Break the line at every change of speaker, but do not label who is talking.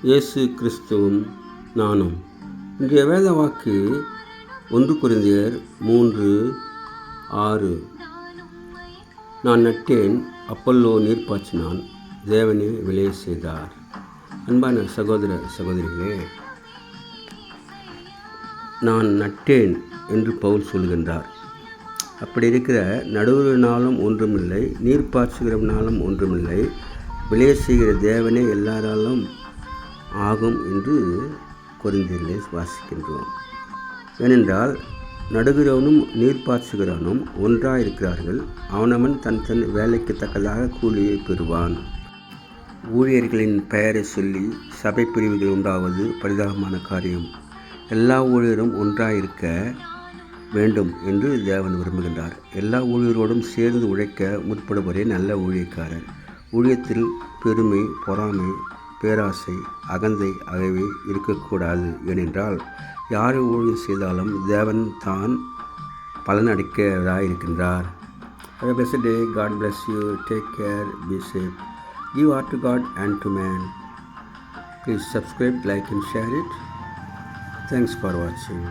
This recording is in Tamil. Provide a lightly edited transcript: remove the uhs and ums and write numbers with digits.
இயேசு கிறிஸ்துவும் நானும். இன்றைய வேத வாக்கு 1 கொரிந்தியர் 3:6. நான் நட்டேன், அப்பல்லோ நீர் பாய்ச்சினான், தேவனே விளைய செய்தார். அன்பான சகோதர சகோதரிகளே, நான் நட்டேன் என்று பவுல் சொல்கின்றார். அப்படி இருக்கிற நடுவனாலும் ஒன்றுமில்லை, நீர் பாய்ச்சுகிறவனாலும் ஒன்றுமில்லை, விளைய செய்கிற தேவனே எல்லாராலும் ஆகும் என்று கொரிந்தியரிலே வாசிக்கின்றோம். ஏனென்றால் நடுகிறவனும் நீர் பாய்ச்சுகிறவனும் ஒன்றாயிருக்கிறார்கள். அவனவன் தன் தன் வேலைக்கு தக்கதாக கூலியை பெறுவான். ஊழியர்களின் பெயரை சொல்லி சபை பிரிவுகள் உண்டாவது பரிதாபமான காரியம். எல்லா ஊழியரும் ஒன்றாயிருக்க வேண்டும் என்று தேவன் விரும்புகின்றார். எல்லா ஊழியரோடும் சேர்ந்து உழைக்க முற்படுவரே நல்ல ஊழியக்காரர். ஊழியத்தில் பெருமை, பொறாமை, பேராசை, அகந்தை ஆகியவை இருக்கக்கூடாது. ஏனென்றால் யாரை ஊழியம் செய்தாலும் தேவன் தான் பலனளிக்கிறவராக இருக்கின்றார். Have a blessed day. God bless you. Take care. Be safe. Give heart to God and to man. Please subscribe, like and share it. Thanks for watching.